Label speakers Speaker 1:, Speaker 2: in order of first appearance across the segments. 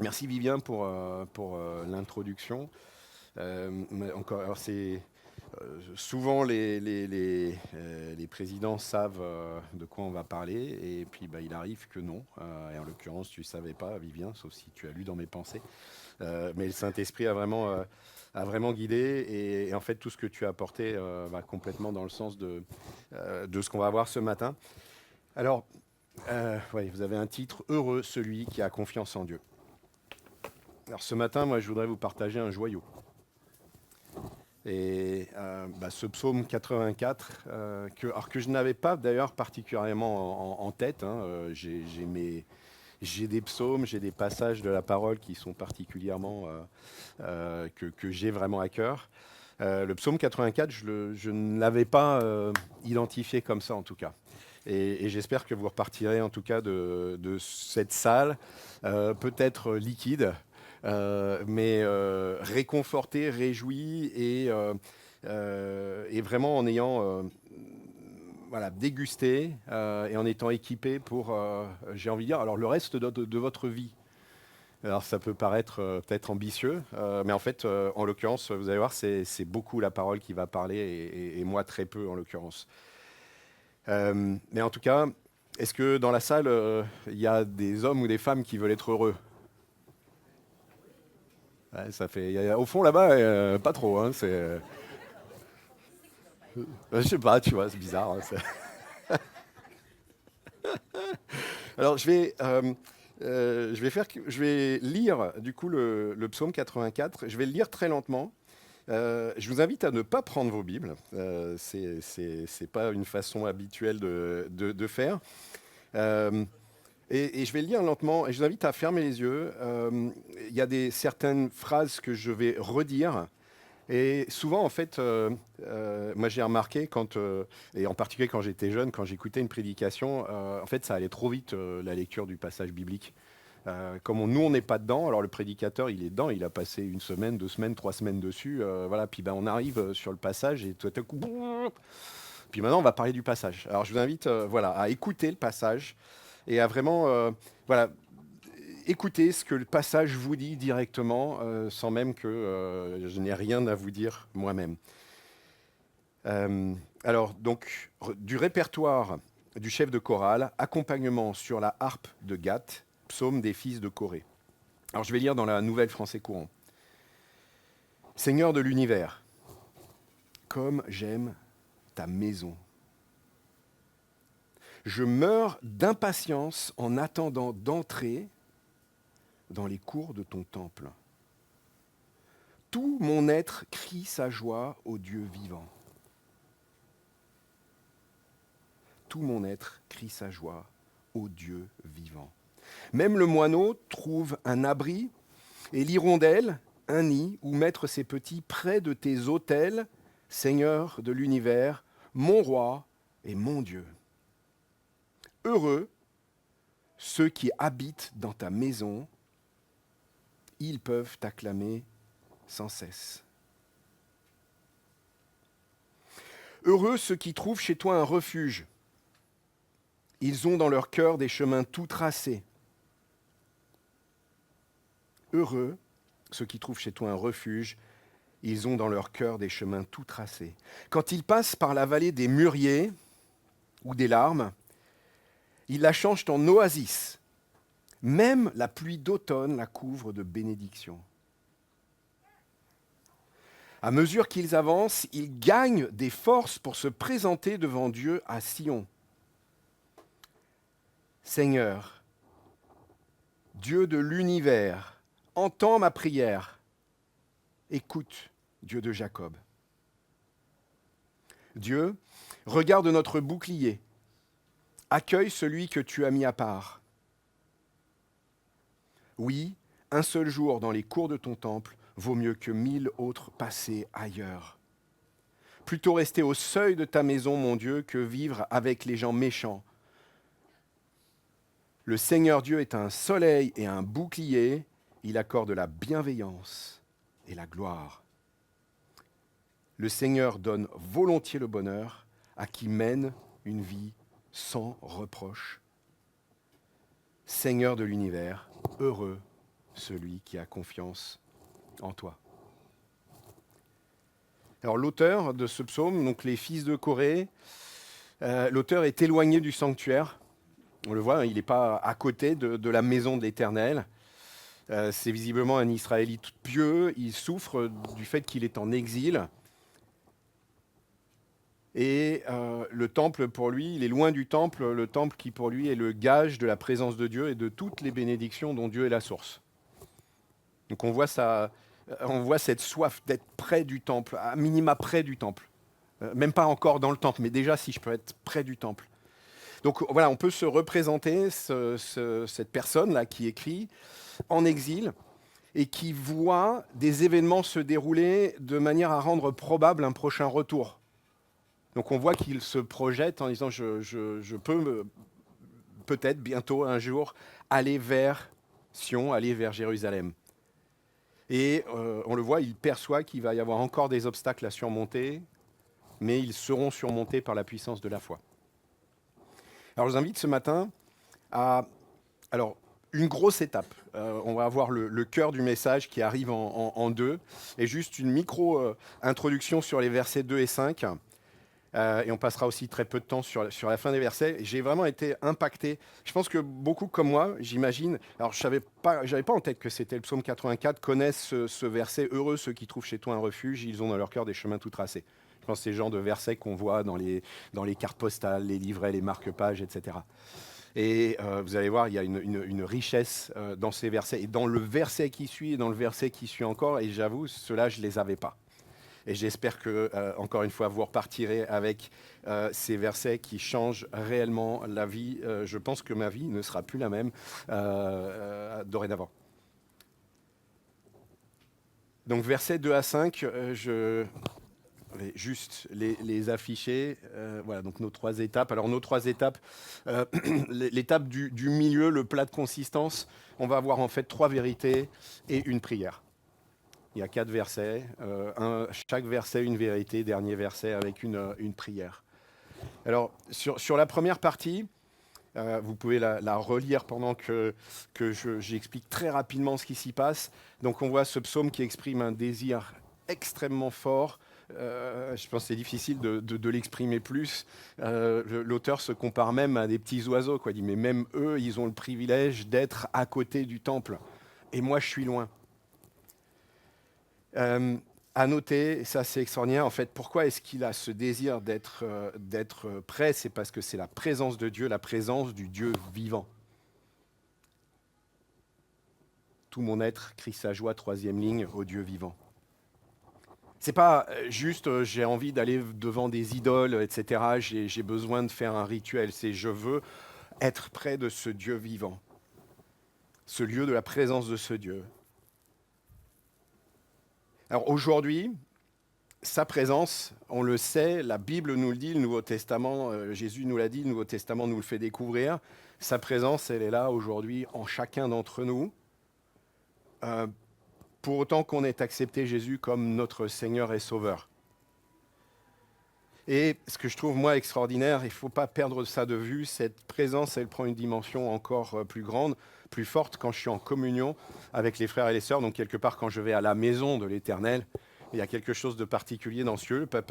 Speaker 1: Merci Vivien pour l'introduction. Encore, alors souvent les présidents savent de quoi on va parler et puis bah, il arrive que non. Et en l'occurrence, tu ne savais pas, Vivien, sauf si tu as lu dans mes pensées. Mais le Saint-Esprit a vraiment guidé et en fait tout ce que tu as apporté va complètement dans le sens de ce qu'on va voir ce matin. Alors, ouais, vous avez un titre, Heureux celui qui a confiance en Dieu. Alors ce matin, moi, je voudrais vous partager un joyau. Et bah, ce psaume 84, que je n'avais pas d'ailleurs particulièrement en tête, hein, j'ai des psaumes, j'ai des passages de la parole qui sont particulièrement, que j'ai vraiment à cœur. Le psaume 84, je ne l'avais pas identifié comme ça en tout cas. Et j'espère que vous repartirez en tout cas de cette salle, peut-être liquide, mais réconforté, réjoui et vraiment en ayant voilà, dégusté et en étant équipé pour, j'ai envie de dire, alors le reste de votre vie. Alors ça peut paraître peut-être ambitieux, mais en fait, en l'occurrence, vous allez voir, c'est beaucoup la parole qui va parler et moi très peu en l'occurrence. Mais en tout cas, est-ce que dans la salle, il y a des hommes ou des femmes qui veulent être heureux? Ouais, ça fait, au fond là-bas, pas trop. Hein, je sais pas, tu vois, c'est bizarre. Hein, alors je vais lire du coup le psaume 84. Je vais le lire très lentement. Je vous invite à ne pas prendre vos Bibles. C'est pas une façon habituelle de faire. Euh, et je vais le lire lentement. Et je vous invite à fermer les yeux. Il y a certaines phrases que je vais redire. Et souvent, en fait, moi j'ai remarqué, et en particulier quand j'étais jeune, quand j'écoutais une prédication, en fait, ça allait trop vite, la lecture du passage biblique. Nous, on n'est pas dedans, alors le prédicateur, il est dedans, il a passé une semaine, 2 semaines, 3 semaines dessus, voilà, puis ben, on arrive sur le passage et tout à coup, puis maintenant, on va parler du passage. Alors, je vous invite, voilà, à écouter le passage et à vraiment, voilà, écoutez ce que le passage vous dit directement, sans même que je n'ai rien à vous dire moi-même. Alors, donc, du répertoire du chef de chorale, accompagnement sur la harpe de Gath, psaume des fils de Corée. Alors, je vais lire dans la Nouvelle Français courant. Seigneur de l'univers, comme j'aime ta maison. Je meurs d'impatience en attendant d'entrer dans les cours de ton temple. Tout mon être crie sa joie au Dieu vivant. Tout mon être crie sa joie au Dieu vivant. Même le moineau trouve un abri et l'hirondelle un nid où mettre ses petits près de tes autels, Seigneur de l'univers, mon roi et mon Dieu. Heureux ceux qui habitent dans ta maison, ils peuvent t'acclamer sans cesse. Heureux ceux qui trouvent chez toi un refuge. Ils ont dans leur cœur des chemins tout tracés. Heureux ceux qui trouvent chez toi un refuge. Ils ont dans leur cœur des chemins tout tracés. Quand ils passent par la vallée des mûriers ou des larmes, ils la changent en oasis. Même la pluie d'automne la couvre de bénédictions. À mesure qu'ils avancent, ils gagnent des forces pour se présenter devant Dieu à Sion. Seigneur, Dieu de l'univers, entends ma prière. Écoute, Dieu de Jacob. Dieu, regarde notre bouclier. Accueille celui que tu as mis à part. Oui, un seul jour dans les cours de ton temple vaut mieux que 1000 autres passés ailleurs. Plutôt rester au seuil de ta maison, mon Dieu, que vivre avec les gens méchants. Le Seigneur Dieu est un soleil et un bouclier. Il accorde la bienveillance et la gloire. Le Seigneur donne volontiers le bonheur à qui mène une vie sans reproche. Seigneur de l'univers, heureux celui qui a confiance en toi. Alors l'auteur de ce psaume, donc les fils de Corée, l'auteur est éloigné du sanctuaire. On le voit, hein, il n'est pas à côté de la maison de l'Éternel. C'est visiblement un Israélite pieux. Il souffre du fait qu'il est en exil. Et le temple, pour lui, il est loin du temple, le temple qui, pour lui, est le gage de la présence de Dieu et de toutes les bénédictions dont Dieu est la source. Donc on voit cette soif d'être près du temple, à minima près du temple. Même pas encore dans le temple, mais déjà si je peux être près du temple. Donc voilà, on peut se représenter cette personne-là qui écrit en exil et qui voit des événements se dérouler de manière à rendre probable un prochain retour. Donc on voit qu'il se projette en disant je peux peut-être bientôt un jour aller vers Sion, aller vers Jérusalem. Et on le voit, il perçoit qu'il va y avoir encore des obstacles à surmonter, mais ils seront surmontés par la puissance de la foi. Alors je vous invite ce matin à une grosse étape. On va avoir le cœur du message qui arrive en deux, et juste une micro-introduction sur les versets 2 et 5. Et on passera aussi très peu de temps sur la fin des versets. J'ai vraiment été impacté. Je pense que beaucoup comme moi, j'imagine, alors je n'avais pas en tête que c'était le psaume 84, connaissent ce verset « Heureux ceux qui trouvent chez toi un refuge, ils ont dans leur cœur des chemins tout tracés ». Je pense que c'est le genre de versets qu'on voit dans les cartes postales, les livrets, les marque-pages, etc. Et vous allez voir, il y a une richesse dans ces versets. Et dans le verset qui suit, et dans le verset qui suit encore, et j'avoue, ceux-là, je ne les avais pas. Et j'espère que, encore une fois, vous repartirez avec ces versets qui changent réellement la vie. Je pense que ma vie ne sera plus la même dorénavant. Donc, versets 2 à 5, je vais juste les afficher. Voilà, donc nos 3 étapes. Alors, nos 3 étapes, l'étape du milieu, le plat de consistance, on va avoir en fait 3 vérités et une prière. Il y a 4 versets, chaque verset une vérité, dernier verset avec une prière. Alors, sur la première partie, vous pouvez la relire pendant que j'explique très rapidement ce qui s'y passe. Donc, on voit ce psaume qui exprime un désir extrêmement fort. Je pense que c'est difficile de l'exprimer plus. L'auteur se compare même à des petits oiseaux, quoi. Il dit, mais même eux, ils ont le privilège d'être à côté du temple. Et moi, je suis loin. À noter, ça c'est extraordinaire, en fait, pourquoi est-ce qu'il a ce désir d'être prêt? C'est parce que c'est la présence de Dieu, la présence du Dieu vivant. Tout mon être crie sa joie, 3e ligne, au Dieu vivant. C'est pas juste j'ai envie d'aller devant des idoles, etc. J'ai besoin de faire un rituel. C'est je veux être près de ce Dieu vivant, ce lieu de la présence de ce Dieu. Alors aujourd'hui, sa présence, on le sait, la Bible nous le dit, le Nouveau Testament, Jésus nous l'a dit, le Nouveau Testament nous le fait découvrir. Sa présence, elle est là aujourd'hui en chacun d'entre nous. Pour autant qu'on ait accepté Jésus comme notre Seigneur et Sauveur. Et ce que je trouve, moi, extraordinaire, il ne faut pas perdre ça de vue, cette présence, elle prend une dimension encore plus grande, plus forte quand je suis en communion avec les frères et les sœurs, donc quelque part quand je vais à la maison de l'Éternel. Il y a quelque chose de particulier dans ce lieu, pas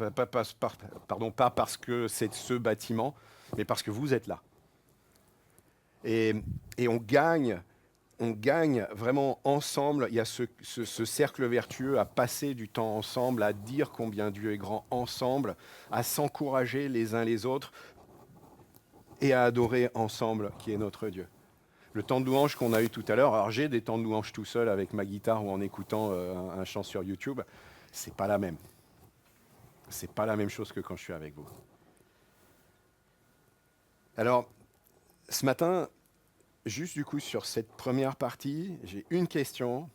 Speaker 1: parce que c'est ce bâtiment, mais parce que vous êtes là. Et on gagne vraiment ensemble. Il y a ce cercle vertueux à passer du temps ensemble, à dire combien Dieu est grand ensemble, à s'encourager les uns les autres et à adorer ensemble qui est notre Dieu. Le temps de louange qu'on a eu tout à l'heure, alors j'ai des temps de louange tout seul avec ma guitare ou en écoutant un chant sur YouTube, c'est pas la même. C'est pas la même chose que quand je suis avec vous. Alors, ce matin, juste du coup sur cette première partie, j'ai une question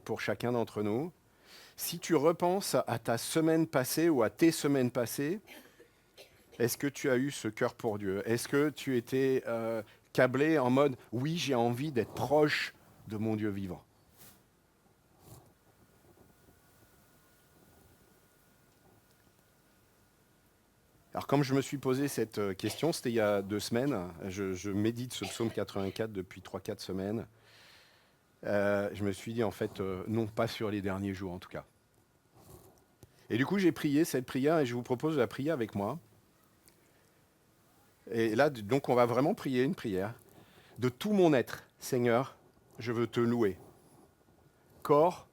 Speaker 1: pour chacun d'entre nous. Si tu repenses à ta semaine passée ou à tes semaines passées, est-ce que tu as eu ce cœur pour Dieu? Est-ce que tu étais câblé en mode « oui, j'ai envie d'être proche de mon Dieu vivant ». Alors, comme je me suis posé cette question, c'était il y a 2 semaines. Je médite ce psaume 84 depuis 3-4 semaines. Je me suis dit, en fait, non, pas sur les derniers jours en tout cas. Et du coup, j'ai prié cette prière et je vous propose de la prier avec moi. Et là, donc, on va vraiment prier une prière. De tout mon être, Seigneur, je veux te louer. Corps,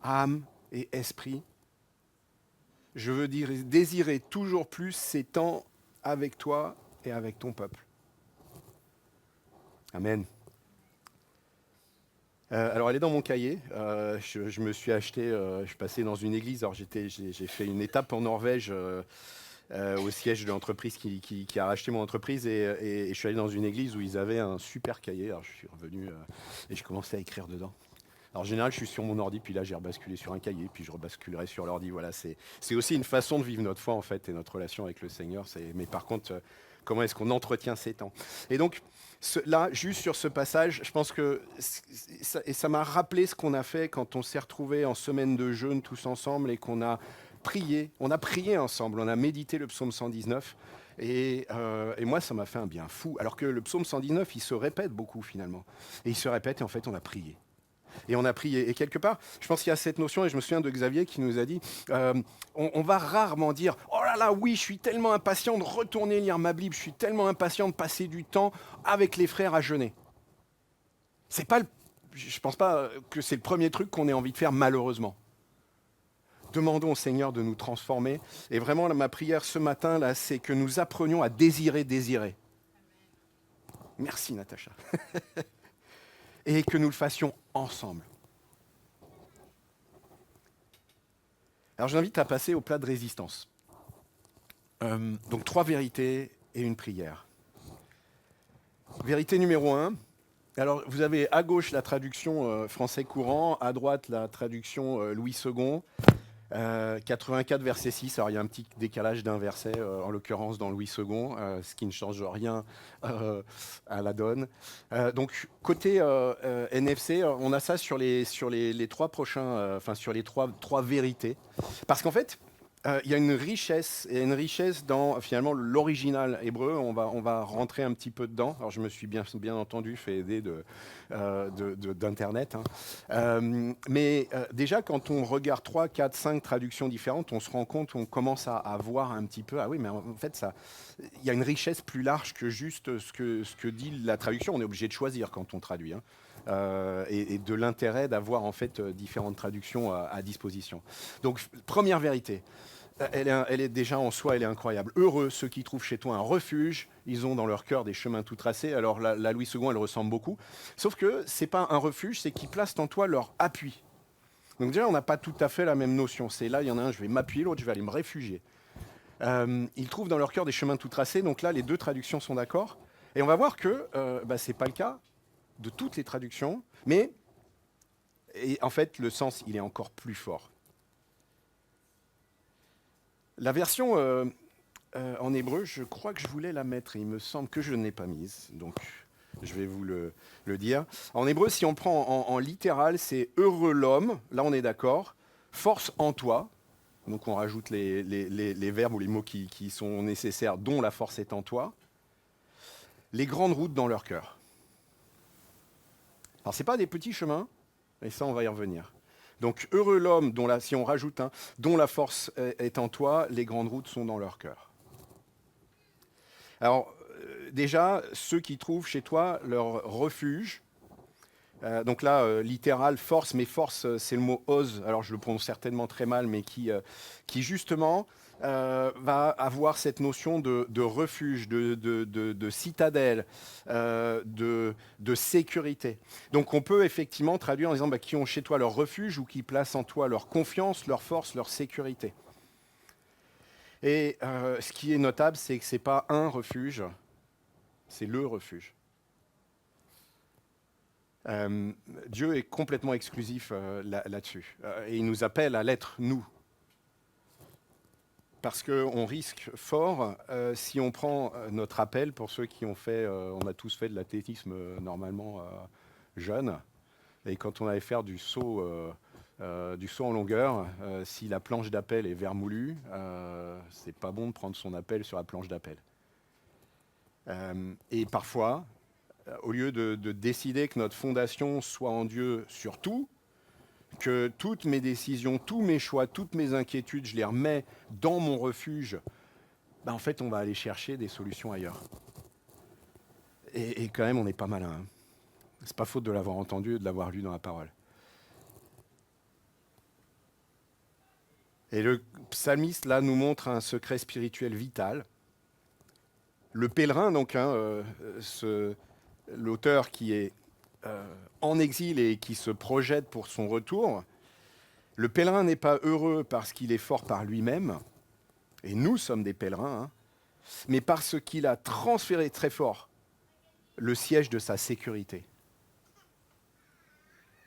Speaker 1: âme et esprit. Je veux désirer toujours plus ces temps avec toi et avec ton peuple. Amen. Alors, elle est dans mon cahier. Je me suis acheté, je suis passé dans une église. Alors, j'ai fait une étape en Norvège au siège de l'entreprise qui a racheté mon entreprise et je suis allé dans une église où ils avaient un super cahier. Alors, je suis revenu et je commençais à écrire dedans. Alors, en général, je suis sur mon ordi, puis là, j'ai rebasculé sur un cahier, puis je rebasculerai sur l'ordi. Voilà, c'est aussi une façon de vivre notre foi, en fait, et notre relation avec le Seigneur. Mais par contre, comment est-ce qu'on entretient ces temps? Et donc, là, juste sur ce passage, je pense que ça m'a rappelé ce qu'on a fait quand on s'est retrouvés en semaine de jeûne tous ensemble et qu'on a prié. On a prié ensemble, on a médité le psaume 119. Et moi, ça m'a fait un bien fou. Alors que le psaume 119, il se répète beaucoup finalement. Et il se répète et en fait, on a prié. Et on a prié. Et quelque part, je pense qu'il y a cette notion, et je me souviens de Xavier qui nous a dit, on va rarement dire, oh là là, oui, je suis tellement impatient de retourner lire ma Bible, je suis tellement impatient de passer du temps avec les frères à jeûner. C'est pas je ne pense pas que c'est le premier truc qu'on ait envie de faire, malheureusement. Demandons au Seigneur de nous transformer. Et vraiment, ma prière ce matin, là, c'est que nous apprenions à désirer. Merci, Natacha. Et que nous le fassions ensemble. Alors, j'invite à passer au plat de résistance. Donc, 3 vérités et une prière. Vérité numéro 1. Alors, vous avez à gauche la traduction français courant, à droite la traduction Louis II. 84 verset 6, alors il y a un petit décalage d'un verset, en l'occurrence dans Louis II, ce qui ne change rien à la donne. Donc côté NFC, on a ça sur les 3 prochains, enfin sur les trois vérités. Parce qu'en fait, il y a une richesse dans finalement l'original hébreu. On va rentrer un petit peu dedans. Alors je me suis bien entendu fait aider d'internet. Hein. Mais déjà quand on regarde 3, 4, 5 traductions différentes, on se rend compte, on commence à voir un petit peu. Ah oui, mais en fait il y a une richesse plus large que juste ce que dit la traduction. On est obligé de choisir quand on traduit. Hein. Et de l'intérêt d'avoir en fait différentes traductions à disposition. Donc première vérité. Elle est déjà en soi, elle est incroyable. Heureux ceux qui trouvent chez toi un refuge, ils ont dans leur cœur des chemins tout tracés. Alors la Louis II, elle ressemble beaucoup. Sauf que c'est pas un refuge, c'est qu'ils placent en toi leur appui. Donc déjà, on n'a pas tout à fait la même notion. C'est là, il y en a un, je vais m'appuyer, l'autre, je vais aller me réfugier. Ils trouvent dans leur cœur des chemins tout tracés. Donc là, les deux traductions sont d'accord. Et on va voir que c'est pas le cas de toutes les traductions, mais en fait, le sens, il est encore plus fort. La version en hébreu, je crois que je voulais la mettre et il me semble que je ne l'ai pas mise. Donc, je vais vous le dire. En hébreu, si on prend en littéral, c'est heureux l'homme, là on est d'accord, force en toi. Donc, on rajoute les verbes ou les mots qui sont nécessaires, dont la force est en toi. Les grandes routes dans leur cœur. Alors, ce n'est pas des petits chemins, et ça, on va y revenir. Donc, heureux l'homme, si on rajoute un, dont la force est en toi, les grandes routes sont dans leur cœur. Alors, déjà, ceux qui trouvent chez toi leur refuge, donc là, littéral, force, mais force, c'est le mot ose, alors je le prononce certainement très mal, mais qui justement va avoir cette notion de refuge, de citadelle, de sécurité. Donc on peut effectivement traduire en disant qui ont chez toi leur refuge ou qui placent en toi leur confiance, leur force, leur sécurité. Et ce qui est notable, c'est que ce n'est pas un refuge, c'est le refuge. Dieu est complètement exclusif là-dessus. Et il nous appelle à l'être nous. Parce qu'on risque fort, si on prend notre appel, pour ceux qui ont fait, on a tous fait de l'athlétisme normalement jeune, et quand on allait faire du saut en longueur, si la planche d'appel est vermoulue, c'est pas bon de prendre son appel sur la planche d'appel. Et parfois, Au lieu de décider que notre fondation soit en Dieu sur tout, que toutes mes décisions, tous mes choix, toutes mes inquiétudes, je les remets dans mon refuge, ben en fait, on va aller chercher des solutions ailleurs. Et quand même, on n'est pas malin. Hein. C'est pas faute de l'avoir entendu et de l'avoir lu dans la parole. Et le psalmiste, là, nous montre un secret spirituel vital. Le pèlerin, donc, l'auteur qui est en exil et qui se projette pour son retour, le pèlerin n'est pas heureux parce qu'il est fort par lui-même, et nous sommes des pèlerins, hein, mais parce qu'il a transféré très fort le siège de sa sécurité.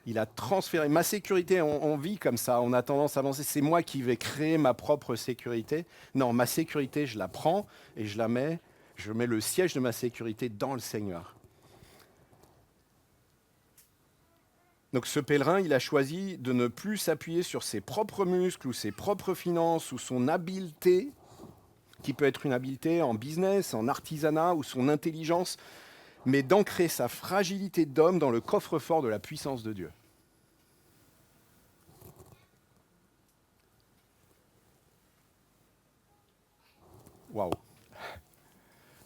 Speaker 1: Il a transféré ma sécurité, on vit comme ça, on a tendance à penser, c'est moi qui vais créer ma propre sécurité. Non, ma sécurité, je la prends et je mets le siège de ma sécurité dans le Seigneur. Donc ce pèlerin, il a choisi de ne plus s'appuyer sur ses propres muscles ou ses propres finances ou son habileté, qui peut être une habileté en business, en artisanat ou son intelligence, mais d'ancrer sa fragilité d'homme dans le coffre-fort de la puissance de Dieu. Waouh!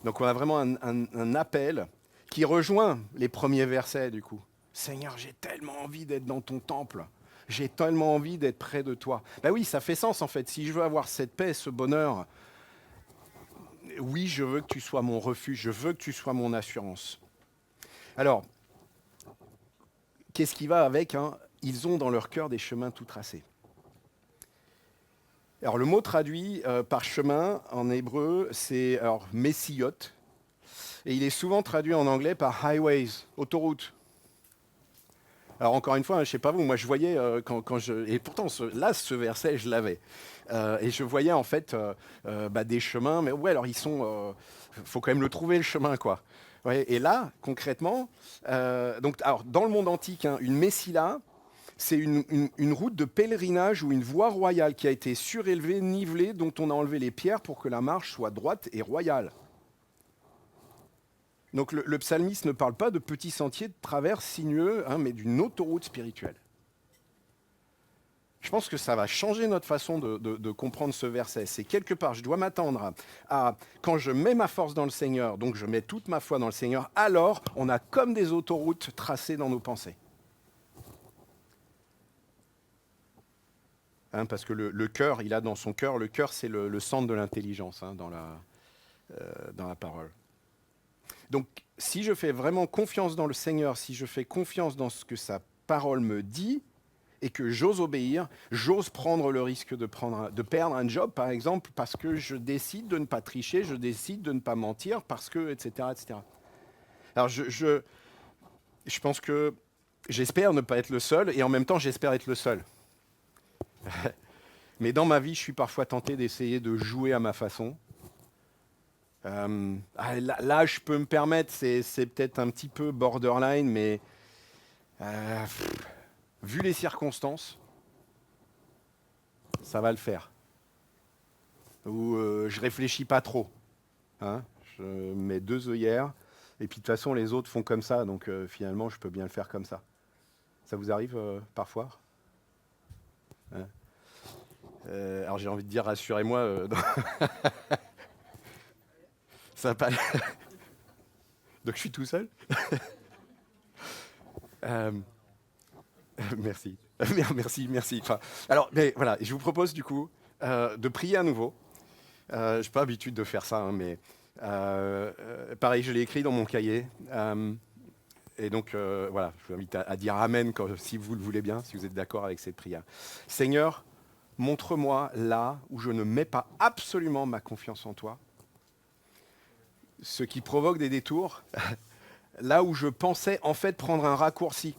Speaker 1: Donc on a vraiment un appel qui rejoint les premiers versets du coup. Seigneur, j'ai tellement envie d'être dans ton temple. J'ai tellement envie d'être près de toi. Ben oui, ça fait sens en fait. Si je veux avoir cette paix, ce bonheur, oui, je veux que tu sois mon refuge, je veux que tu sois mon assurance. Alors, qu'est-ce qui va avec hein? Ils ont dans leur cœur des chemins tout tracés. Alors le mot traduit par chemin en hébreu, c'est alors messiyot, et il est souvent traduit en anglais par highways, autoroute. Alors encore une fois, hein, je ne sais pas vous, moi je voyais et pourtant ce verset je l'avais, et je voyais en fait des chemins, mais ouais alors ils sont, faut quand même le trouver le chemin quoi. Ouais, et là concrètement, alors dans le monde antique, hein, une messila, c'est une route de pèlerinage ou une voie royale qui a été surélevée, nivelée, dont on a enlevé les pierres pour que la marche soit droite et royale. Donc le psalmiste ne parle pas de petits sentiers de travers sinueux, hein, mais d'une autoroute spirituelle. Je pense que ça va changer notre façon de comprendre ce verset. C'est quelque part, je dois m'attendre à, quand je mets ma force dans le Seigneur, donc je mets toute ma foi dans le Seigneur, alors on a comme des autoroutes tracées dans nos pensées. Hein, parce que le cœur, il a dans son cœur, le cœur c'est le centre de l'intelligence hein, dans la parole. Donc, si je fais vraiment confiance dans le Seigneur, si je fais confiance dans ce que sa parole me dit, et que j'ose obéir, j'ose prendre le risque de perdre un job, par exemple, parce que je décide de ne pas tricher, je décide de ne pas mentir, parce que, etc., etc. Alors, je pense que j'espère ne pas être le seul, et en même temps, j'espère être le seul. Mais dans ma vie, je suis parfois tenté d'essayer de jouer à ma façon. Là, je peux me permettre, c'est peut-être un petit peu borderline, mais vu les circonstances, ça va le faire. Ou je réfléchis pas trop. Hein, je mets 2 œillères, et puis de toute façon, les autres font comme ça, donc finalement, je peux bien le faire comme ça. Ça vous arrive parfois hein alors j'ai envie de dire, rassurez-moi. Ça va pas. Donc je suis tout seul. Merci. Merci. Enfin, alors, mais voilà, je vous propose du coup de prier à nouveau. Je n'ai pas l'habitude de faire ça, hein, mais pareil, je l'ai écrit dans mon cahier. Et donc, voilà, je vous invite à dire Amen si vous le voulez bien, si vous êtes d'accord avec cette prière. Seigneur, montre-moi là où je ne mets pas absolument ma confiance en toi, ce qui provoque des détours, là où je pensais en fait prendre un raccourci.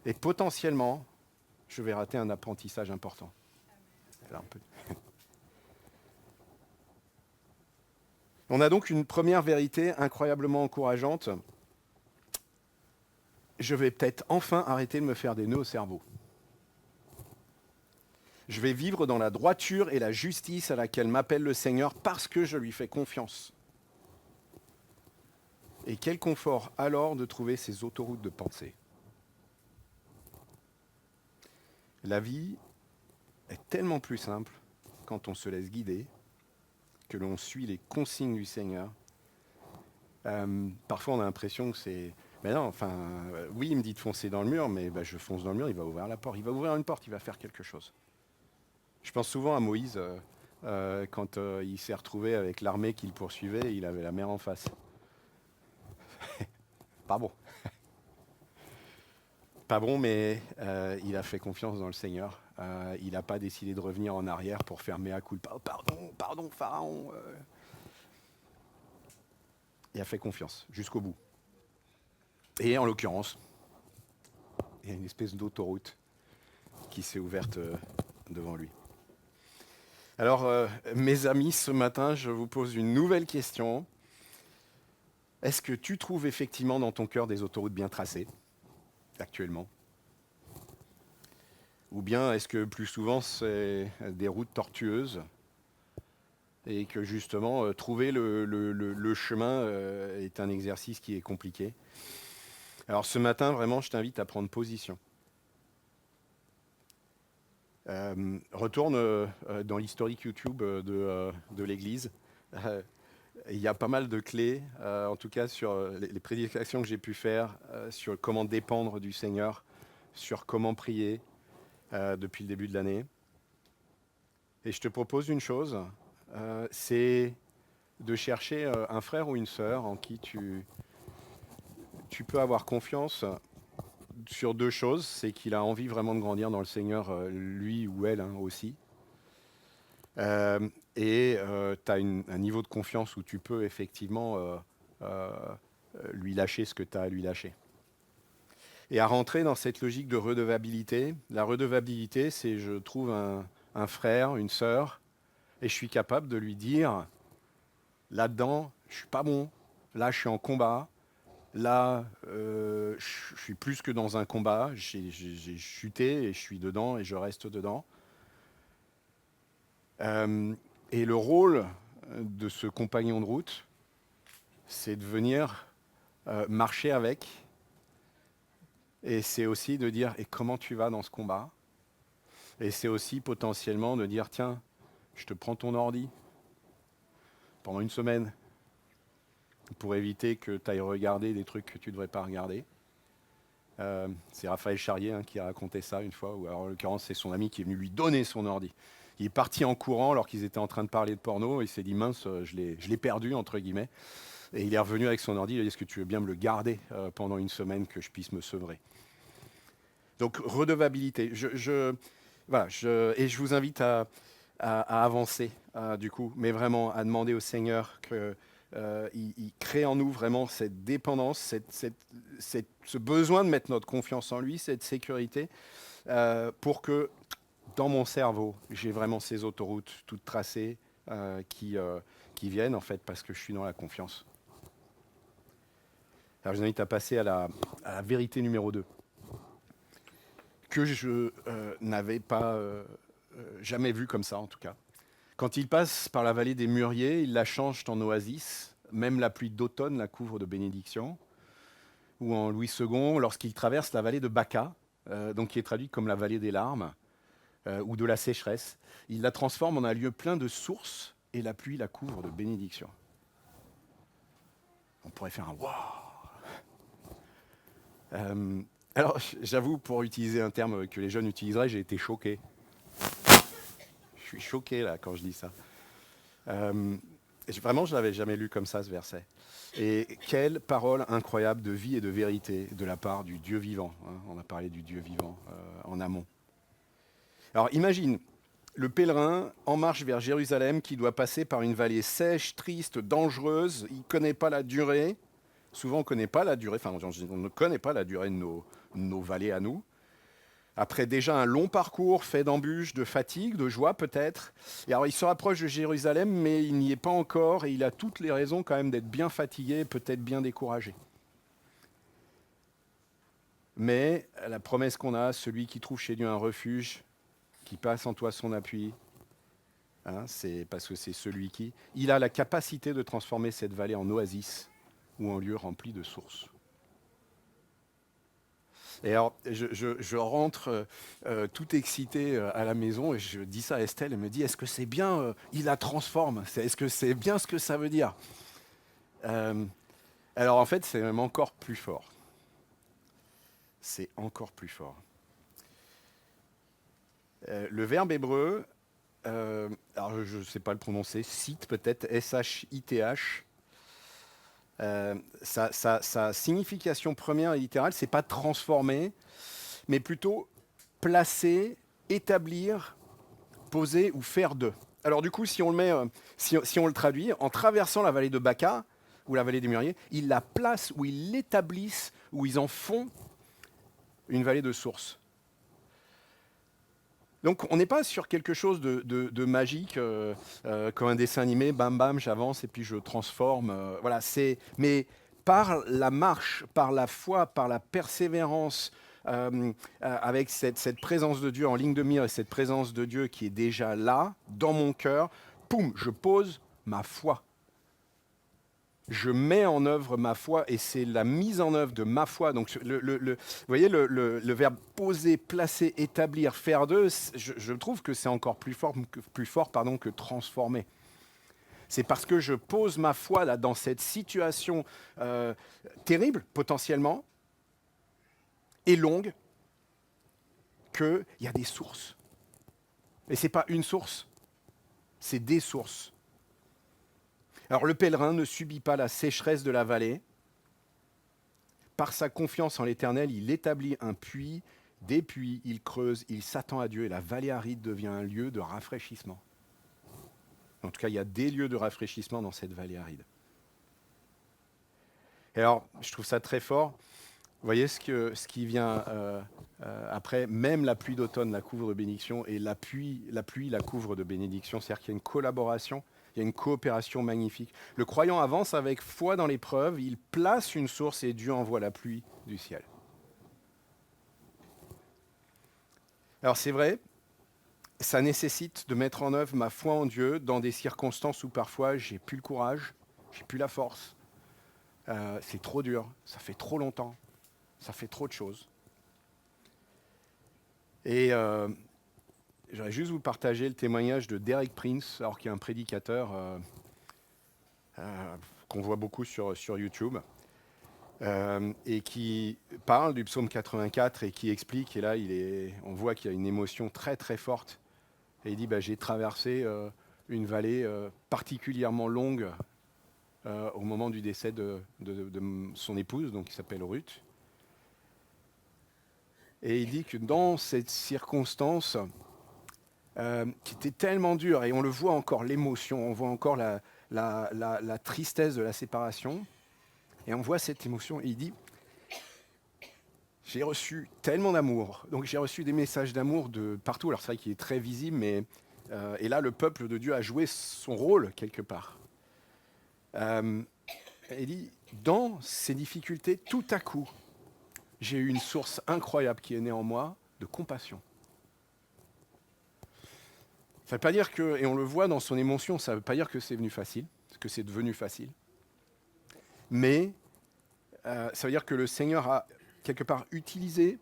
Speaker 1: Et potentiellement, je vais rater un apprentissage important. Alors, on a donc une première vérité incroyablement encourageante. Je vais peut-être enfin arrêter de me faire des nœuds au cerveau. Je vais vivre dans la droiture et la justice à laquelle m'appelle le Seigneur parce que je lui fais confiance. Et quel confort alors de trouver ces autoroutes de pensée. La vie est tellement plus simple quand on se laisse guider, que l'on suit les consignes du Seigneur. Parfois, on a l'impression que c'est... Mais non, enfin, oui, il me dit de foncer dans le mur, mais je fonce dans le mur, il va ouvrir la porte. Il va ouvrir une porte, il va faire quelque chose. Je pense souvent à Moïse, quand il s'est retrouvé avec l'armée qui le poursuivait, et il avait la mer en face. Pas bon. Pas bon, mais il a fait confiance dans le Seigneur. Il n'a pas décidé de revenir en arrière pour faire mea culpa. Oh, pardon, Pharaon. Il a fait confiance jusqu'au bout. Et en l'occurrence, il y a une espèce d'autoroute qui s'est ouverte devant lui. Alors, mes amis, ce matin, je vous pose une nouvelle question. Est-ce que tu trouves effectivement dans ton cœur des autoroutes bien tracées, actuellement ? Ou bien est-ce que plus souvent, c'est des routes tortueuses et que justement, trouver le chemin est un exercice qui est compliqué ? Alors ce matin, vraiment, je t'invite à prendre position. Retourne dans l'historique YouTube de l'Église. Il y a pas mal de clés, en tout cas sur les prédications que j'ai pu faire, sur comment dépendre du Seigneur, sur comment prier depuis le début de l'année. Et je te propose une chose, c'est de chercher un frère ou une sœur en qui tu peux avoir confiance sur deux choses. C'est qu'il a envie vraiment de grandir dans le Seigneur, lui ou elle aussi. Et tu as un niveau de confiance où tu peux effectivement lui lâcher ce que tu as à lui lâcher. Et à rentrer dans cette logique de redevabilité. La redevabilité, c'est je trouve un frère, une sœur, et je suis capable de lui dire, là-dedans, je suis pas bon, là je suis en combat, là je suis plus que dans un combat, j'ai chuté et je suis dedans et je reste dedans. Et le rôle de ce compagnon de route, c'est de venir marcher avec, et c'est aussi de dire, et comment tu vas dans ce combat ? Et c'est aussi potentiellement de dire, tiens, je te prends ton ordi pendant une semaine pour éviter que tu ailles regarder des trucs que tu ne devrais pas regarder. C'est Raphaël Charrier qui a raconté ça une fois, ou alors en l'occurrence c'est son ami qui est venu lui donner son ordi. Il est parti en courant alors qu'ils étaient en train de parler de porno, et il s'est dit mince, je l'ai perdu entre guillemets. Et il est revenu avec son ordi, il a dit est-ce que tu veux bien me le garder pendant une semaine que je puisse me sevrer. Donc redevabilité. Et je vous invite à avancer du coup, mais vraiment à demander au Seigneur que il crée en nous vraiment cette dépendance, ce besoin de mettre notre confiance en lui, cette sécurité, pour que dans mon cerveau, j'ai vraiment ces autoroutes toutes tracées qui viennent en fait parce que je suis dans la confiance. Alors je vous invite à passer à la vérité numéro 2, que je n'avais pas jamais vue comme ça en tout cas. Quand il passe par la vallée des mûriers, il la change en oasis. Même la pluie d'automne la couvre de bénédictions. Ou en Louis II, lorsqu'il traverse la vallée de Baca, donc qui est traduite comme la vallée des larmes, ou de la sécheresse, il la transforme en un lieu plein de sources et la pluie la couvre de bénédictions. On pourrait faire un waouh. Alors, j'avoue, pour utiliser un terme que les jeunes utiliseraient, j'ai été choqué. Je suis choqué là quand je dis ça. Vraiment, je ne l'avais jamais lu comme ça, ce verset. Et quelle parole incroyable de vie et de vérité de la part du Dieu vivant. On a parlé du Dieu vivant en amont. Alors imagine le pèlerin en marche vers Jérusalem qui doit passer par une vallée sèche, triste, dangereuse. Il ne connaît pas la durée. Souvent, on ne connaît pas la durée. Enfin, on ne connaît pas la durée de nos vallées à nous. Après déjà un long parcours fait d'embûches, de fatigue, de joie peut-être. Et alors il se rapproche de Jérusalem, mais il n'y est pas encore et il a toutes les raisons quand même d'être bien fatigué, peut-être bien découragé. Mais la promesse qu'on a, celui qui trouve chez Dieu un refuge, qui passe en toi son appui, c'est parce que c'est celui qui... Il a la capacité de transformer cette vallée en oasis ou en lieu rempli de sources. Et alors, je rentre tout excité à la maison et je dis ça à Estelle, elle me dit, est-ce que c'est bien, il la transforme, est-ce que c'est bien ce que ça veut dire? Alors en fait, c'est même encore plus fort. C'est encore plus fort. Le verbe hébreu, alors je ne sais pas le prononcer, site peut-être, S-H-I-T-H. Sa signification première et littérale, c'est pas transformer, mais plutôt placer, établir, poser ou faire de. Alors du coup, si on le met, si on le traduit, en traversant la vallée de Baca ou la vallée des Mûriers, ils la placent ou ils l'établissent ou ils en font une vallée de sources. Donc on n'est pas sur quelque chose de magique, comme un dessin animé, bam bam, j'avance et puis je transforme. Voilà, mais par la marche, par la foi, par la persévérance, avec cette présence de Dieu en ligne de mire et cette présence de Dieu qui est déjà là, dans mon cœur, poum, je pose ma foi. Je mets en œuvre ma foi et c'est la mise en œuvre de ma foi. Donc, vous voyez, le verbe poser, placer, établir, faire d'eux, je trouve que c'est encore plus fort, que transformer. C'est parce que je pose ma foi là, dans cette situation terrible, potentiellement, et longue, qu'il y a des sources. Et ce n'est pas une source, c'est des sources. Alors le pèlerin ne subit pas la sécheresse de la vallée. Par sa confiance en l'Éternel, il établit un puits, des puits, il creuse, il s'attend à Dieu et la vallée aride devient un lieu de rafraîchissement. En tout cas, il y a des lieux de rafraîchissement dans cette vallée aride. Et alors, je trouve ça très fort. Vous voyez ce qui vient après, même la pluie d'automne la couvre de bénédiction et la pluie la couvre de bénédiction. C'est-à-dire qu'il y a une collaboration. Il y a une coopération magnifique. Le croyant avance avec foi dans l'épreuve, il place une source et Dieu envoie la pluie du ciel. Alors c'est vrai, ça nécessite de mettre en œuvre ma foi en Dieu dans des circonstances où parfois j'ai plus le courage, j'ai plus la force. C'est trop dur, ça fait trop longtemps, ça fait trop de choses. Et j'aurais juste vous partager le témoignage de Derek Prince, alors qui est un prédicateur qu'on voit beaucoup sur YouTube, et qui parle du psaume 84 et qui explique, et là on voit qu'il y a une émotion très très forte, et il dit j'ai traversé une vallée particulièrement longue au moment du décès de son épouse, donc qui s'appelle Ruth. Et il dit que dans cette circonstance qui était tellement dure, et on le voit encore, l'émotion, on voit encore la tristesse de la séparation, et on voit cette émotion, et il dit, j'ai reçu tellement d'amour, donc j'ai reçu des messages d'amour de partout, alors c'est vrai qu'il est très visible, mais et là le peuple de Dieu a joué son rôle quelque part. Il dit, dans ces difficultés, tout à coup, j'ai eu une source incroyable qui est née en moi de compassion. Ça ne veut pas dire que, et on le voit dans son émotion, ça ne veut pas dire que c'est devenu facile. Mais ça veut dire que le Seigneur a quelque part utilisé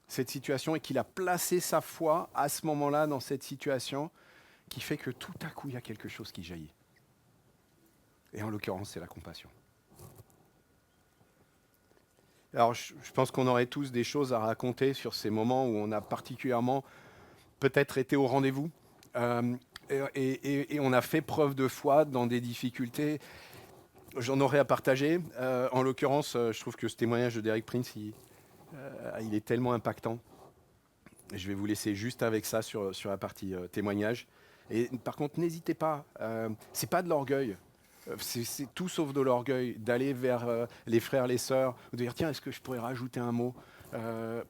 Speaker 1: cette situation et qu'il a placé sa foi à ce moment-là dans cette situation qui fait que tout à coup, il y a quelque chose qui jaillit. Et en l'occurrence, c'est la compassion. Alors, je pense qu'on aurait tous des choses à raconter sur ces moments où on a particulièrement peut-être été au rendez-vous et on a fait preuve de foi dans des difficultés. J'en aurais à partager. En l'occurrence, je trouve que ce témoignage de Derek Prince, il est tellement impactant. Je vais vous laisser juste avec ça sur la partie témoignage. Et par contre, n'hésitez pas. C'est pas de l'orgueil. C'est tout sauf de l'orgueil d'aller vers les frères, les sœurs, de dire tiens, est-ce que je pourrais rajouter un mot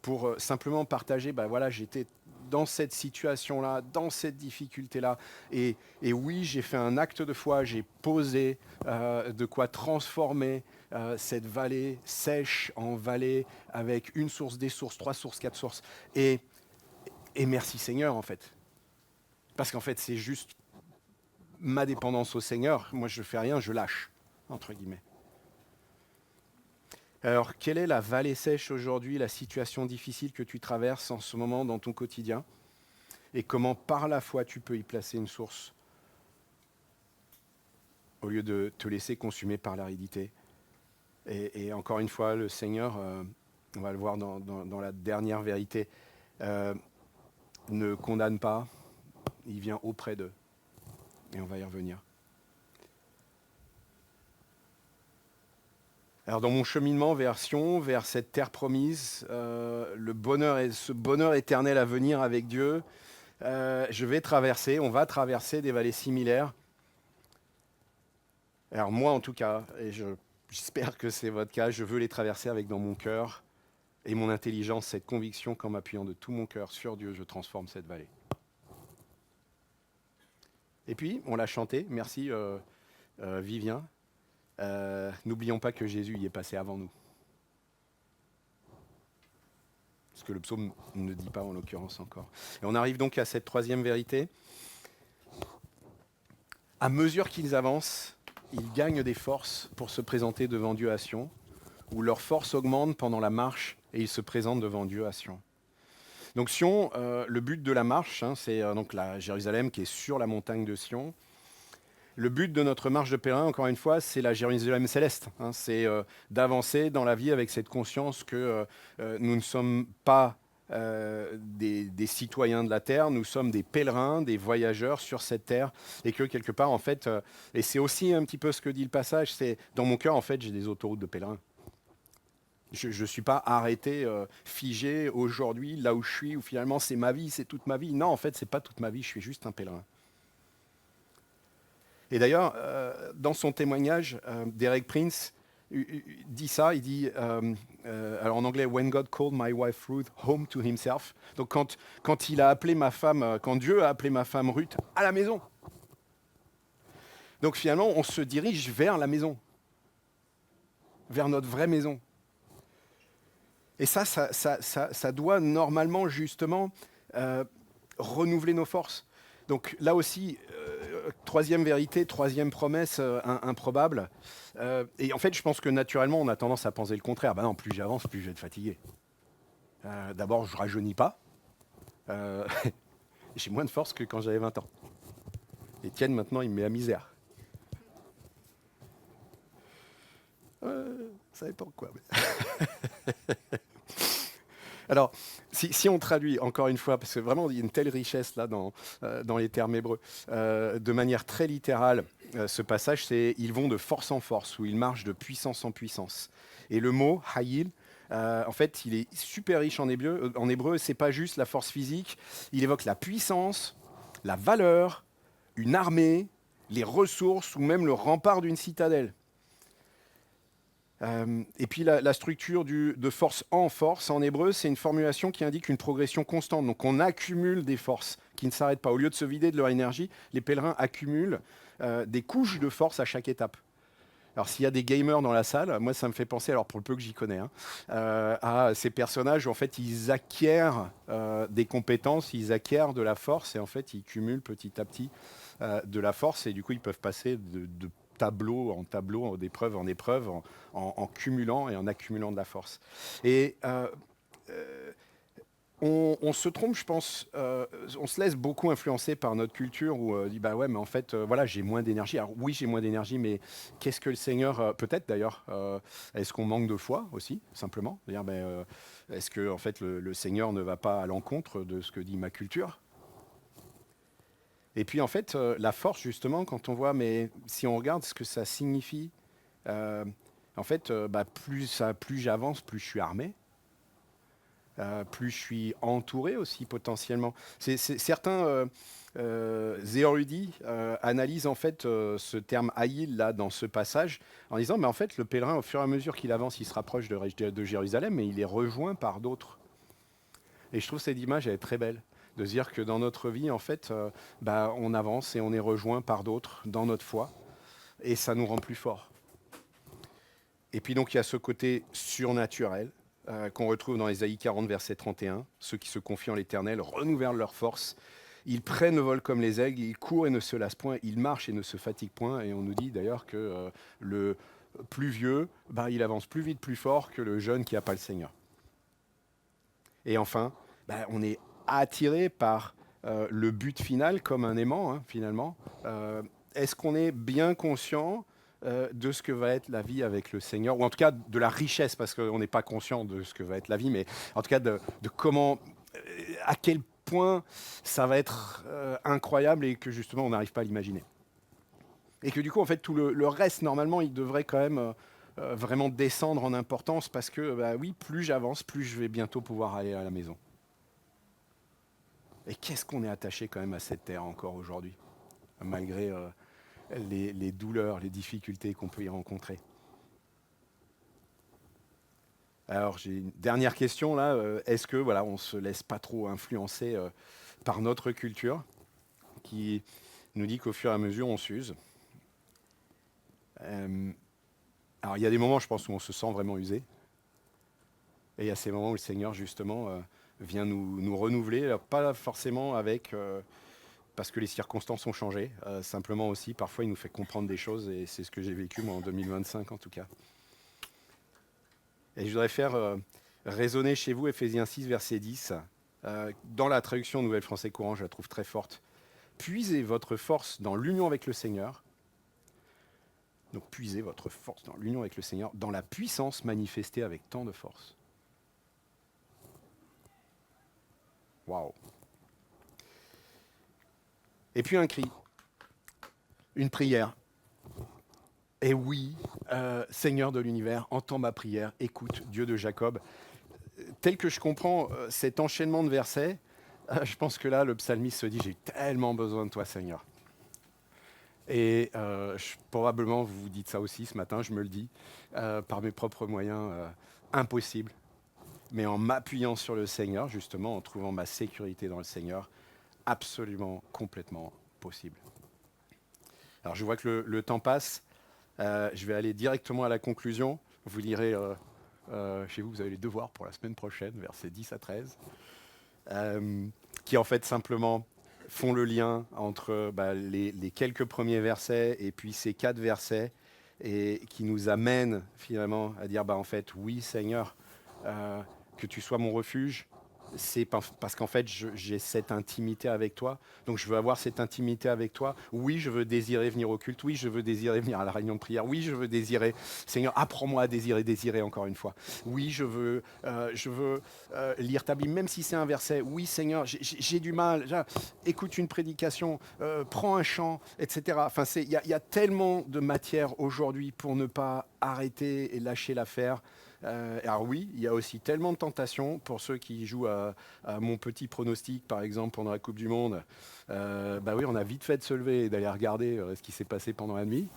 Speaker 1: pour simplement partager, voilà, j'étais dans cette situation-là, dans cette difficulté-là, et oui, j'ai fait un acte de foi, j'ai posé de quoi transformer cette vallée sèche en vallée avec une source, des sources, 3 sources, 4 sources, et merci Seigneur en fait. Parce qu'en fait, c'est juste ma dépendance au Seigneur. Moi, je ne fais rien, je lâche, entre guillemets. Alors, quelle est la vallée sèche aujourd'hui, la situation difficile que tu traverses en ce moment dans ton quotidien? Et comment, par la foi, tu peux y placer une source au lieu de te laisser consumer par l'aridité? Et encore une fois, le Seigneur, on va le voir dans la dernière vérité, euh, ne condamne pas, il vient auprès d'eux. Et on va y revenir. Alors dans mon cheminement vers Sion, vers cette terre promise, ce bonheur éternel à venir avec Dieu, on va traverser des vallées similaires. Alors moi en tout cas, j'espère que c'est votre cas, je veux les traverser avec dans mon cœur et mon intelligence, cette conviction qu'en m'appuyant de tout mon cœur sur Dieu, je transforme cette vallée. Et puis, on l'a chanté, merci Vivien. N'oublions pas que Jésus y est passé avant nous. Ce que le psaume ne dit pas en l'occurrence encore. Et on arrive donc à cette troisième vérité. À mesure qu'ils avancent, ils gagnent des forces pour se présenter devant Dieu à Sion, où leur force augmente pendant la marche et ils se présentent devant Dieu à Sion. Donc Sion, le but de la marche, c'est donc la Jérusalem qui est sur la montagne de Sion. Le but de notre marche de pèlerin, encore une fois, c'est la Jérusalem céleste. C'est d'avancer dans la vie avec cette conscience que nous ne sommes pas des citoyens de la terre, nous sommes des pèlerins, des voyageurs sur cette terre, et que quelque part, en fait, et c'est aussi un petit peu ce que dit le passage, c'est dans mon cœur, en fait, j'ai des autoroutes de pèlerins. Je ne suis pas arrêté, figé aujourd'hui, là où je suis, où finalement c'est ma vie, c'est toute ma vie. Non, en fait, c'est pas toute ma vie, je suis juste un pèlerin. Et d'ailleurs, dans son témoignage, Derek Prince dit ça, il dit, alors en anglais, When God called my wife Ruth home to himself. Donc quand il a appelé ma femme, quand Dieu a appelé ma femme Ruth à la maison. Donc finalement, on se dirige vers la maison, vers notre vraie maison. Et ça doit normalement justement renouveler nos forces. Donc là aussi, troisième vérité, troisième promesse improbable. Et en fait, je pense que naturellement, on a tendance à penser le contraire. Ben non, plus j'avance, plus je vais être fatigué. D'abord, je ne rajeunis pas. J'ai moins de force que quand j'avais 20 ans. Étienne, maintenant, il me met à misère. Ça dépend quoi. Alors, si on traduit, encore une fois, parce que vraiment, il y a une telle richesse là dans les termes hébreux, de manière très littérale, ce passage, c'est « ils vont de force en force » ou « ils marchent de puissance en puissance ». Et le mot « hayil », en fait, il est super riche en hébreu, c'est pas juste la force physique, il évoque la puissance, la valeur, une armée, les ressources ou même le rempart d'une citadelle. Et puis la structure de force en hébreu, c'est une formulation qui indique une progression constante. Donc on accumule des forces qui ne s'arrêtent pas. Au lieu de se vider de leur énergie, les pèlerins accumulent des couches de force à chaque étape. Alors s'il y a des gamers dans la salle, moi ça me fait penser, alors pour le peu que j'y connais, à ces personnages où en fait ils acquièrent des compétences, ils acquièrent de la force et en fait ils cumulent petit à petit de la force et du coup ils peuvent passer de tableau en tableau, d'épreuve en épreuve, en cumulant et en accumulant de la force. Et on se trompe, je pense, on se laisse beaucoup influencer par notre culture où on dit bah ouais, mais en fait, voilà, j'ai moins d'énergie. Alors oui, j'ai moins d'énergie, mais qu'est-ce que le Seigneur, peut-être d'ailleurs, est-ce qu'on manque de foi aussi, simplement? C'est-à-dire, est-ce que en fait le Seigneur ne va pas à l'encontre de ce que dit ma culture? Et puis en fait, la force, justement, quand on voit, mais si on regarde ce que ça signifie, en fait, plus j'avance, plus je suis armé, plus je suis entouré aussi potentiellement. Certains érudits analysent en fait ce terme haïl là dans ce passage en disant, mais en fait, le pèlerin, au fur et à mesure qu'il avance, il se rapproche de Jérusalem, mais il est rejoint par d'autres. Et je trouve cette image, elle est très belle. De se dire que dans notre vie, en fait, on avance et on est rejoint par d'autres dans notre foi, et ça nous rend plus forts. Et puis donc, il y a ce côté surnaturel qu'on retrouve dans Ésaïe 40, verset 31. Ceux qui se confient en l'Éternel renouvellent leur force. Ils prennent le vol comme les aigles, ils courent et ne se lassent point, ils marchent et ne se fatiguent point. Et on nous dit d'ailleurs que plus vieux, bah, il avance plus vite, plus fort que le jeune qui n'a pas le Seigneur. Et enfin, bah, on est attiré par le but final comme un aimant, hein, finalement. Est-ce qu'on est bien conscient de ce que va être la vie avec le Seigneur, ou en tout cas de la richesse, parce qu'on n'est pas conscient de ce que va être la vie, mais en tout cas de comment, à quel point ça va être incroyable et que justement on n'arrive pas à l'imaginer. Et que du coup, en fait, tout le reste, normalement, il devrait quand même vraiment descendre en importance parce que, bah oui, plus j'avance, plus je vais bientôt pouvoir aller à la maison. Et qu'est-ce qu'on est attaché quand même à cette terre encore aujourd'hui, malgré les douleurs, les difficultés qu'on peut y rencontrer. Alors, j'ai une dernière question là. Est-ce que voilà, on se laisse pas trop influencer par notre culture qui nous dit qu'au fur et à mesure, on s'use. Alors, il y a des moments, je pense, où on se sent vraiment usé. Et il y a ces moments où le Seigneur, justement, vient nous renouveler. Alors, pas forcément avec... parce que les circonstances ont changé. Simplement aussi, parfois, il nous fait comprendre des choses. Et c'est ce que j'ai vécu, moi, en 2025, en tout cas. Et je voudrais faire résonner chez vous Éphésiens 6, verset 10. Dans la traduction Nouvelle Français Courant, je la trouve très forte. Puisez votre force dans l'union avec le Seigneur. Donc puisez votre force dans l'union avec le Seigneur, dans la puissance manifestée avec tant de force. Waouh. Et puis un cri, une prière. Et oui, Seigneur de l'univers, entends ma prière, écoute, Dieu de Jacob. Tel que je comprends cet enchaînement de versets, je pense que là, le psalmiste se dit, j'ai tellement besoin de toi, Seigneur. Et probablement, vous vous dites ça aussi ce matin, je me le dis, par mes propres moyens, impossible. Mais en m'appuyant sur le Seigneur, justement, en trouvant ma sécurité dans le Seigneur, absolument, complètement possible. Alors, je vois que le temps passe. Je vais aller directement à la conclusion. Vous lirez chez vous, vous avez les devoirs pour la semaine prochaine, versets 10 à 13, qui en fait simplement font le lien entre les quelques premiers versets et puis ces 4 versets, et qui nous amènent finalement à dire, en fait, oui Seigneur, que tu sois mon refuge, c'est parce qu'en fait, j'ai cette intimité avec toi. Donc, je veux avoir cette intimité avec toi. Oui, je veux désirer venir au culte. Oui, je veux désirer venir à la réunion de prière. Oui, je veux désirer. Seigneur, apprends-moi à désirer encore une fois. Oui, je veux lire ta Bible, même si c'est un verset. Oui, Seigneur, j'ai du mal. Écoute une prédication, prends un chant, etc. Enfin, il y a tellement de matière aujourd'hui pour ne pas arrêter et lâcher l'affaire. Alors oui, il y a aussi tellement de tentations pour ceux qui jouent à mon petit pronostic, par exemple, pendant la Coupe du Monde. Oui, on a vite fait de se lever et d'aller regarder ce qui s'est passé pendant la nuit.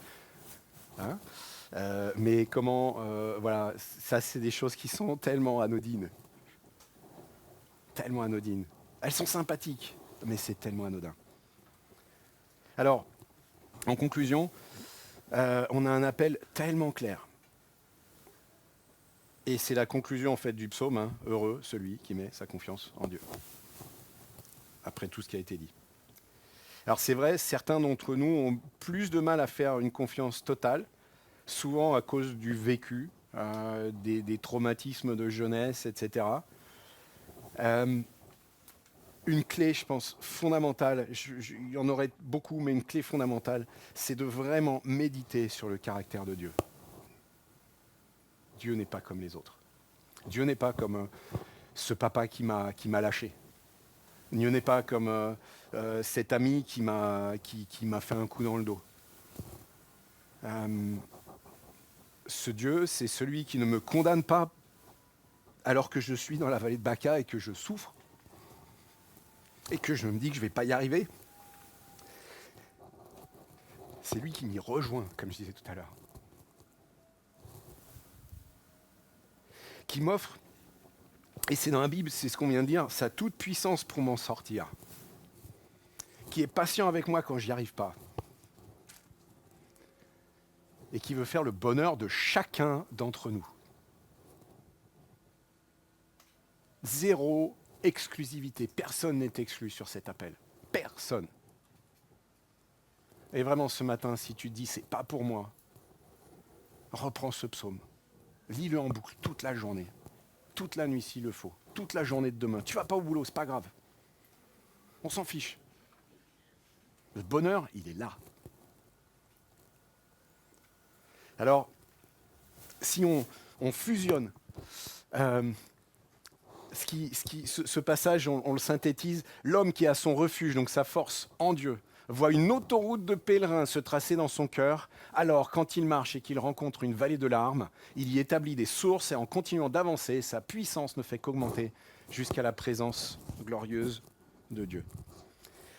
Speaker 1: Hein, mais comment, voilà, ça c'est des choses qui sont tellement anodines. Tellement anodines. Elles sont sympathiques, mais c'est tellement anodin. Alors, en conclusion, on a un appel tellement clair. Et c'est la conclusion en fait du psaume, hein. Heureux celui qui met sa confiance en Dieu. Après tout ce qui a été dit. Alors c'est vrai, certains d'entre nous ont plus de mal à faire une confiance totale, souvent à cause du vécu, des traumatismes de jeunesse, etc. Une clé, je pense, fondamentale, il y en aurait beaucoup, mais une clé fondamentale, c'est de vraiment méditer sur le caractère de Dieu. Dieu n'est pas comme les autres. Dieu n'est pas comme ce papa qui m'a lâché. Dieu n'est pas comme cet ami qui m'a fait un coup dans le dos. Ce Dieu, c'est celui qui ne me condamne pas alors que je suis dans la vallée de Baca et que je souffre et que je me dis que je ne vais pas y arriver. C'est lui qui m'y rejoint, comme je disais tout à l'heure. Qui m'offre, et c'est dans la Bible, c'est ce qu'on vient de dire, sa toute puissance pour m'en sortir. Qui est patient avec moi quand j'y arrive pas. Et qui veut faire le bonheur de chacun d'entre nous. Zéro exclusivité. Personne n'est exclu sur cet appel. Personne. Et vraiment, ce matin, si tu te dis, c'est pas pour moi, reprends ce psaume. Lis-le en boucle toute la journée, toute la nuit s'il le faut, toute la journée de demain. Tu vas pas au boulot, c'est pas grave. On s'en fiche. Le bonheur, il est là. Alors, si on fusionne ce passage, on le synthétise, l'homme qui a son refuge, donc sa force en Dieu, voit une autoroute de pèlerins se tracer dans son cœur. Alors, quand il marche et qu'il rencontre une vallée de larmes, il y établit des sources et en continuant d'avancer, sa puissance ne fait qu'augmenter jusqu'à la présence glorieuse de Dieu.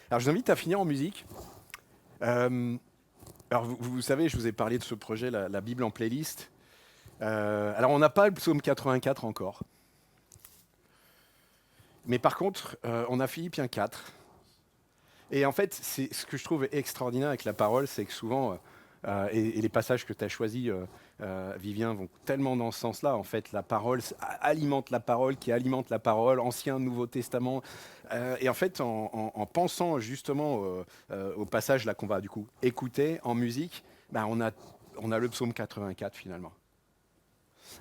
Speaker 1: Alors, je vous invite à finir en musique. Alors, vous savez, je vous ai parlé de ce projet, la Bible en playlist. Alors, on n'a pas le psaume 84 encore. Mais par contre, on a Philippiens 4. Et en fait, c'est ce que je trouve extraordinaire avec la parole, c'est que souvent, et les passages que tu as choisis, Vivien, vont tellement dans ce sens-là. En fait, la parole alimente la parole, qui alimente la parole, Ancien, Nouveau Testament. Et en fait, en pensant justement au passage là qu'on va du coup écouter en musique, ben on a le psaume 84 finalement.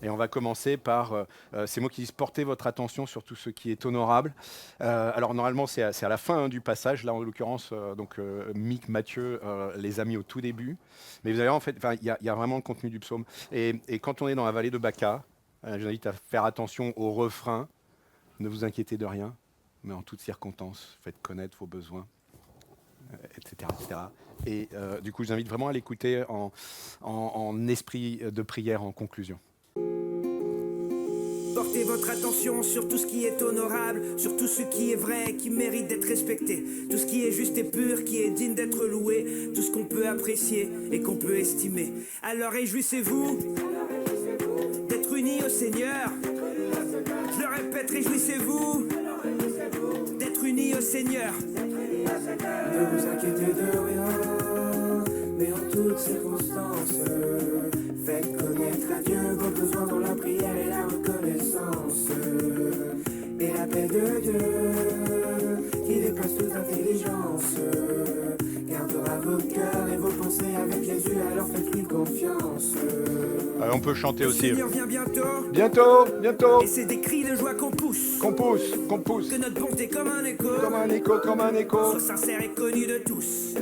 Speaker 1: Et on va commencer par ces mots qui disent « Portez votre attention sur tout ce qui est honorable ». Alors normalement, c'est à la fin du passage. Là, en l'occurrence, Mick, Matthieu les a mis au tout début. Mais vous allez en fait, il y a vraiment le contenu du psaume. Et quand on est dans la vallée de Baca, je vous invite à faire attention au refrain. Ne vous inquiétez de rien, mais en toutes circonstances, faites connaître vos besoins, etc. etc. Et du coup, je vous invite vraiment à l'écouter en esprit de prière en conclusion.
Speaker 2: Portez votre attention sur tout ce qui est honorable, sur tout ce qui est vrai, qui mérite d'être respecté, tout ce qui est juste et pur, qui est digne d'être loué, tout ce qu'on peut apprécier et qu'on peut estimer. Alors réjouissez-vous d'être unis au Seigneur. Je le répète, réjouissez-vous d'être unis au Seigneur.
Speaker 3: Ne vous inquiétez de rien, mais en toutes circonstances, faites connaître à Dieu vos besoins dans la prière et la reconnaissance. Et la paix de Dieu, qui dépasse toute intelligence, gardera vos cœurs et vos pensées avec Jésus, alors faites-lui confiance.
Speaker 1: Alors on peut chanter
Speaker 2: Le
Speaker 1: aussi.
Speaker 2: Seigneur vient bientôt.
Speaker 1: Bientôt.
Speaker 2: Et c'est des cris de joie qu'on pousse.
Speaker 1: Qu'on pousse.
Speaker 2: Que notre bonté comme un écho
Speaker 1: Comme un écho.
Speaker 2: soit sincère et connu de tous.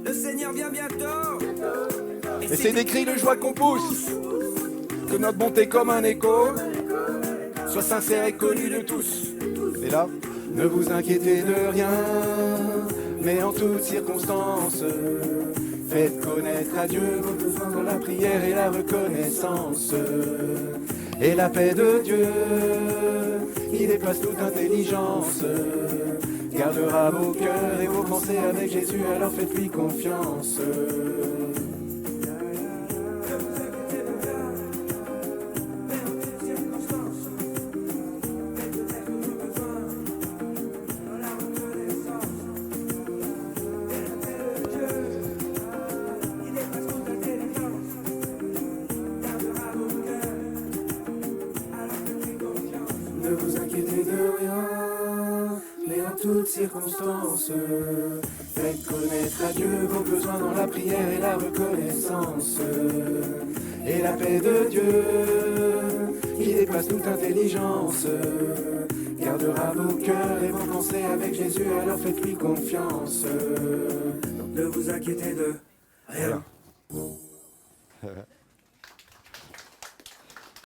Speaker 2: Le Seigneur vient bientôt.
Speaker 1: Et c'est des cris de joie qu'on pousse. Que notre bonté comme un écho soit sincère et connue de tous. Et là, ne vous inquiétez de rien, mais en toutes circonstances, faites connaître à Dieu vos besoins dans la prière et la reconnaissance. Et la paix de Dieu, qui dépasse toute intelligence, gardera vos cœurs et vos pensées avec Jésus, alors faites-lui confiance.
Speaker 3: Ne vous inquiétez de rien, mais en toutes circonstances, faites connaître à Dieu vos besoins dans la prière et la reconnaissance. Et la paix de Dieu, qui dépasse toute intelligence, gardera vos cœurs et vos pensées avec Jésus, alors faites-lui confiance.
Speaker 2: Ne vous inquiétez de rien.